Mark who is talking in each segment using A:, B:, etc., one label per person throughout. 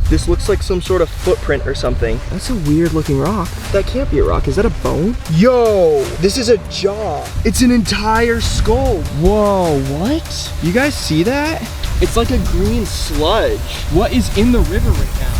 A: This looks like some sort of footprint or something. That's a weird looking rock. That can't be a rock. Is that a bone? Yo, this is a jaw. It's an entire skull. Whoa, what? You guys see that? It's like a green sludge. What is in the river right now?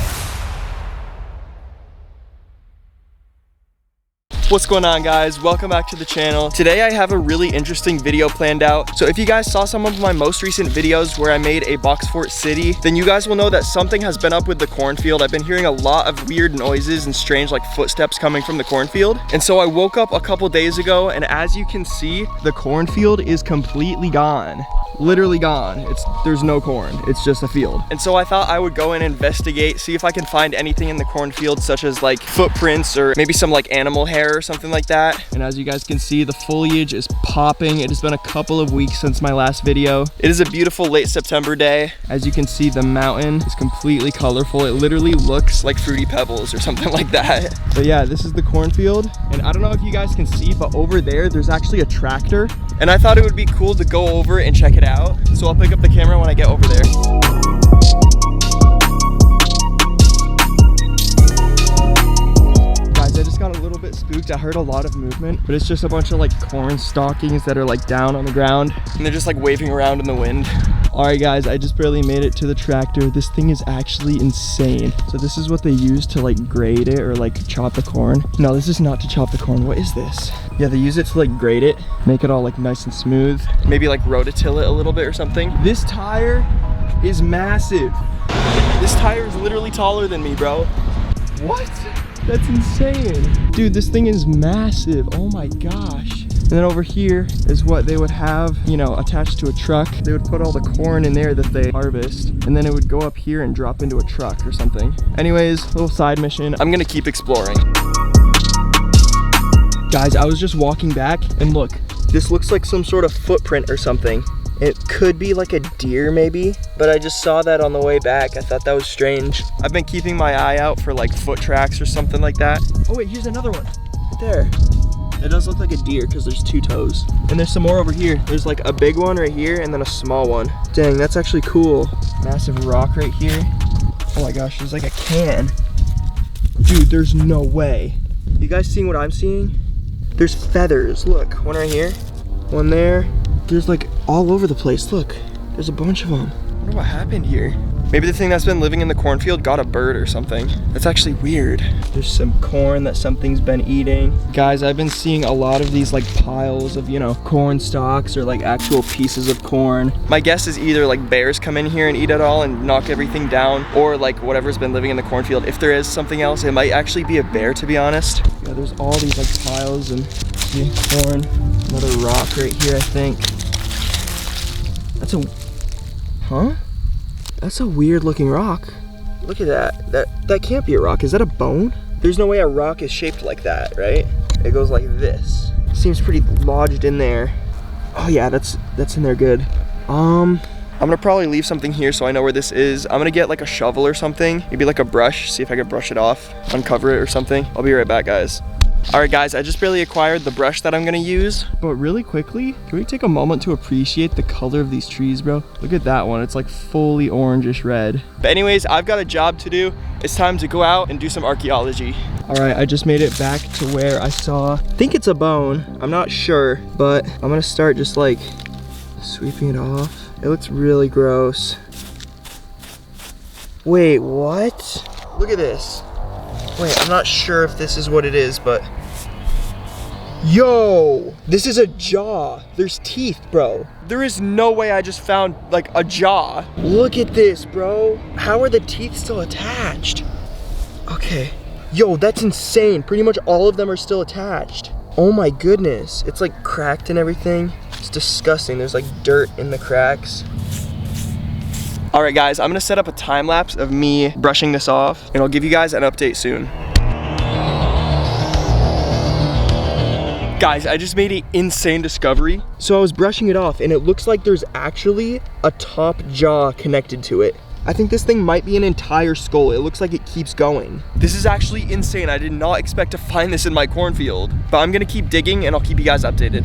A: What's going on, guys? Welcome back to the channel. Today I have a really interesting video planned out. So if you guys saw some of my most recent videos where I made a box fort city, then you guys will know that something has been up with the cornfield. I've been hearing a lot of weird noises and strange like footsteps coming from the cornfield. And so I woke up a couple days ago, and as you can see, the cornfield is completely gone. Literally gone. There's no corn. It's just a field. And so I thought I would go and investigate, see if I can find anything in the cornfield, such as like footprints or maybe some like animal hair or something like that. And as you guys can see, the foliage is popping. It has been a couple of weeks since my last video. It is a beautiful late September day. As you can see, the mountain is completely colorful. It literally looks like Fruity Pebbles or something like that. But yeah, this is the cornfield. And I don't know if you guys can see, but over there's actually a tractor. And I thought it would be cool to go over and check it out. So I'll pick up the camera when I get over there. Guys, I just got a little bit spooked. I heard a lot of movement, but it's just a bunch of like corn stalkings that are like down on the ground, and they're just like waving around in the wind. All right, guys, I just barely made it to the tractor. This thing is actually insane. So this is what they use to like grate it or like chop the corn. No, this is not to chop the corn. What is this? Yeah, they use it to like grate it, make it all like nice and smooth. Maybe like rototill it a little bit or something. This tire is massive. This tire is literally taller than me, bro. What? That's insane. Dude, this thing is massive. Oh my gosh. And then over here is what they would have, you know, attached to a truck. They would put all the corn in there that they harvest, and then it would go up here and drop into a truck or something. Anyways, little side mission. I'm gonna keep exploring. Guys, I was just walking back, and look, this looks like some sort of footprint or something. It could be like a deer maybe, but I just saw that on the way back. I thought that was strange. I've been keeping my eye out for like foot tracks or something like that. Oh wait, here's another one, right there. It does look like a deer because there's two toes. And there's some more over here. There's like a big one right here and then a small one. Dang, that's actually cool. Massive rock right here. Oh my gosh, there's like a can. Dude, there's no way. You guys seeing what I'm seeing? There's feathers, look, one right here, one there. There's like all over the place, look. There's a bunch of them. I wonder what happened here. Maybe the thing that's been living in the cornfield got a bird or something. That's actually weird. There's some corn that something's been eating. Guys, I've been seeing a lot of these like piles of, you know, corn stalks or like actual pieces of corn. My guess is either like bears come in here and eat it all and knock everything down, or like whatever's been living in the cornfield. If there is something else, it might actually be a bear, to be honest. Yeah, there's all these like piles and corn. Another rock right here, I think. That's a, huh? That's a weird looking rock. Look at that. That can't be a rock. Is that a bone? There's no way a rock is shaped like that, right? It goes like this. Seems pretty lodged in there. Oh yeah, that's in there good. I'm gonna probably leave something here so I know where this is. I'm gonna get like a shovel or something, maybe like a brush, see if I can brush it off, uncover it or something. I'll be right back, guys. All right, guys, I just barely acquired the brush that I'm gonna use. But really quickly, can we take a moment to appreciate the color of these trees, bro? Look at that one, it's like fully orangish red. But anyways, I've got a job to do. It's time to go out and do some archaeology. All right, I just made it back to where I saw, I think it's a bone, I'm not sure, but I'm gonna start just like sweeping it off. It looks really gross. Wait, what? Look at this. Wait, I'm not sure if this is what it is, but yo, this is a jaw. There's teeth, bro. There is no way I just found like a jaw. Look at this, bro. How are the teeth still attached? Okay. Yo, that's insane. Pretty much all of them are still attached. Oh my goodness. It's like cracked and everything. It's disgusting. There's like dirt in the cracks. All right, guys, I'm gonna set up a time lapse of me brushing this off, and I'll give you guys an update soon. Guys, I just made an insane discovery. So I was brushing it off, and it looks like there's actually a top jaw connected to it. I think this thing might be an entire skull. It looks like it keeps going. This is actually insane. I did not expect to find this in my cornfield, but I'm gonna keep digging, and I'll keep you guys updated.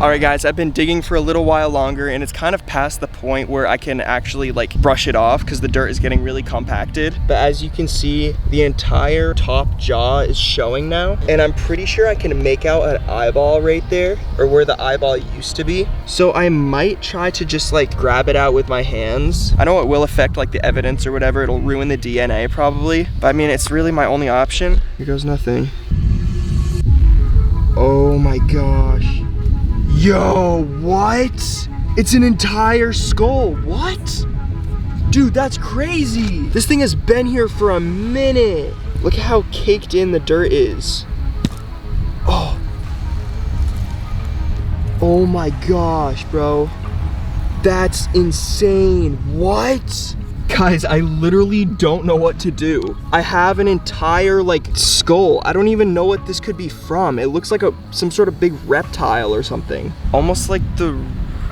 A: All right guys, I've been digging for a little while longer and it's kind of past the point where I can actually like brush it off because the dirt is getting really compacted. But as you can see, the entire top jaw is showing now. And I'm pretty sure I can make out an eyeball right there, or where the eyeball used to be. So I might try to just like grab it out with my hands. I know it will affect like the evidence or whatever. It'll ruin the DNA probably. But I mean, it's really my only option. Here goes nothing. Oh my gosh. Yo, what? It's an entire skull. What? Dude, that's crazy. This thing has been here for a minute. Look at how caked in the dirt is. Oh. Oh my gosh, bro. That's insane. What? Guys, I literally don't know what to do. I have an entire like skull. I don't even know what this could be from. It looks like some sort of big reptile or something. Almost like the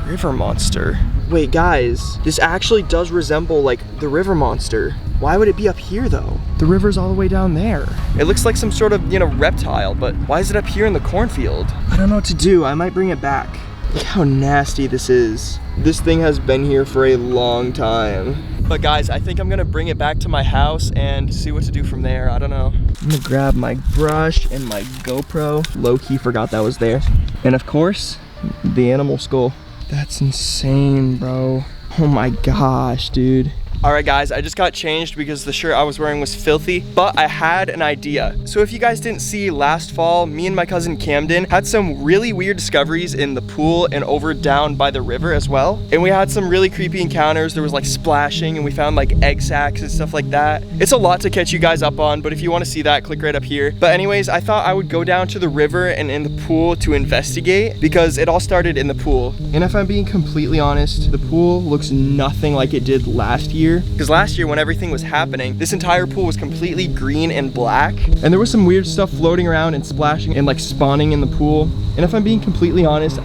A: river monster. Wait, guys, this actually does resemble like the river monster. Why would it be up here though? The river's all the way down there. It looks like some sort of, you know, reptile, but why is it up here in the cornfield? I don't know what to do. I might bring it back. Look how nasty this is. This thing has been here for a long time. But guys, I think I'm gonna bring it back to my house and see what to do from there. I don't know. I'm gonna grab my brush and my GoPro. Low-key forgot that was there. And of course, the animal skull. That's insane, bro. Oh my gosh, dude. All right guys, I just got changed because the shirt I was wearing was filthy, but I had an idea. So if you guys didn't see last fall, me and my cousin Camden had some really weird discoveries in the pool and over down by the river as well. And we had some really creepy encounters. There was like splashing and we found like egg sacs and stuff like that. It's a lot to catch you guys up on, but if you want to see that, click right up here. But anyways, I thought I would go down to the river and in the pool to investigate because it all started in the pool. And if I'm being completely honest, the pool looks nothing like it did last year. Because last year when everything was happening, this entire pool was completely green and black. And there was some weird stuff floating around and splashing and like spawning in the pool. And if I'm being completely honest,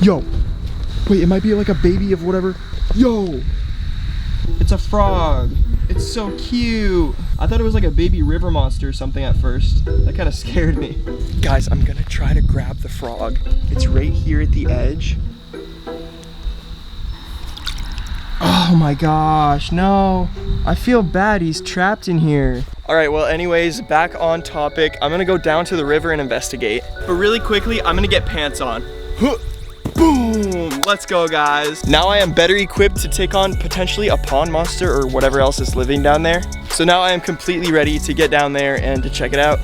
A: Yo, wait, it might be like a baby of whatever. Yo, it's a frog. It's so cute. I thought it was like a baby river monster or something at first. That kind of scared me. Guys, I'm gonna try to grab the frog. It's right here at the edge. Oh my gosh, no. I feel bad, he's trapped in here. All right, well anyways, back on topic. I'm gonna go down to the river and investigate. But really quickly, I'm gonna get pants on. Boom, let's go guys. Now I am better equipped to take on potentially a pond monster or whatever else is living down there. So now I am completely ready to get down there and to check it out.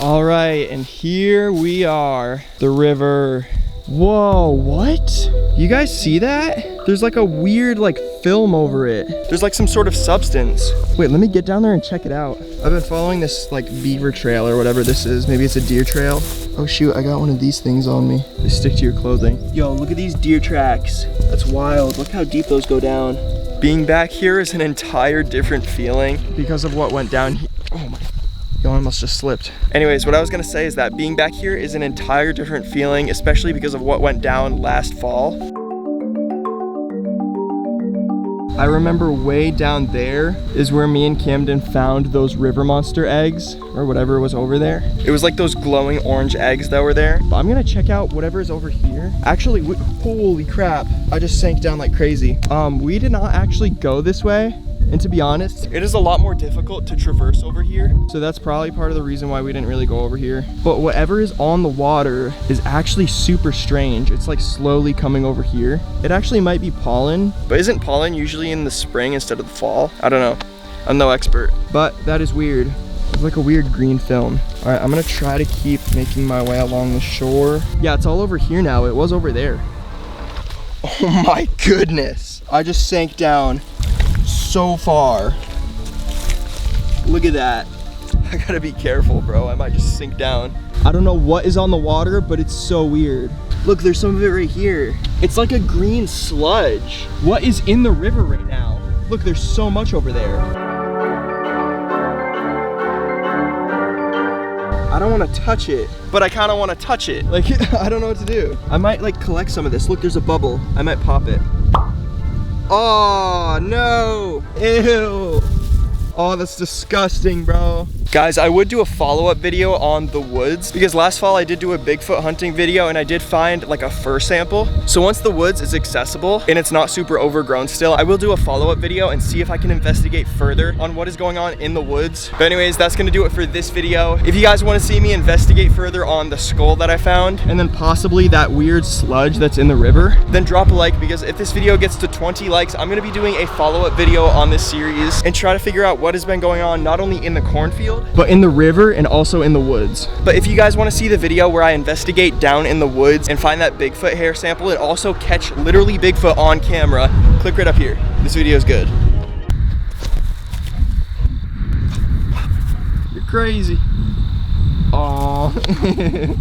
A: All right, and here we are, the river. Whoa, what? You guys see that? There's like a weird like film over it. There's like some sort of substance. Wait, let me get down there and check it out. I've been following this like beaver trail or whatever this is. Maybe it's a deer trail. Oh shoot, I got one of these things on me. They stick to your clothing. Yo, look at these deer tracks. That's wild. Look how deep those go down. Being back here is an entire different feeling because of what went down here. Oh my. Yo, I almost just slipped. Anyways, what I was gonna say is that being back here is an entire different feeling, especially because of what went down last fall. I remember way down there is where me and Camden found those river monster eggs or whatever was over there. It was like those glowing orange eggs that were there. But I'm gonna check out whatever is over here. Actually, holy crap, I just sank down like crazy. We did not actually go this way. And to be honest, it is a lot more difficult to traverse over here. So that's probably part of the reason why we didn't really go over here. But whatever is on the water is actually super strange. It's like slowly coming over here. It actually might be pollen, but isn't pollen usually in the spring instead of the fall? I don't know. I'm no expert, but that is weird. It's like a weird green film. All right, I'm gonna try to keep making my way along the shore. Yeah, it's all over here now. It was over there. Oh my goodness. I just sank down so far. Look at that. I gotta be careful, bro. I might just sink down. I don't know what is on the water, but it's so weird. Look, there's some of it right here. It's like a green sludge. What is in the river right now? Look, there's so much over there. I don't want to touch it, but I kind of want to touch it. Like, I don't know what to do. I might like collect some of this. Look, there's a bubble. I might pop it. Oh no, ew. Oh, that's disgusting, bro. Guys, I would do a follow-up video on the woods because last fall I did do a Bigfoot hunting video and I did find like a fur sample. So once the woods is accessible and it's not super overgrown still, I will do a follow-up video and see if I can investigate further on what is going on in the woods. But anyways, that's gonna do it for this video. If you guys wanna see me investigate further on the skull that I found and then possibly that weird sludge that's in the river, then drop a like, because if this video gets to 20 likes, I'm gonna be doing a follow-up video on this series and try to figure out what has been going on not only in the cornfield, but in the river and also in the woods. But if you guys want to see the video where I investigate down in the woods and find that Bigfoot hair sample and also catch literally Bigfoot on camera, click right up here. This video is good. You're crazy. Aww.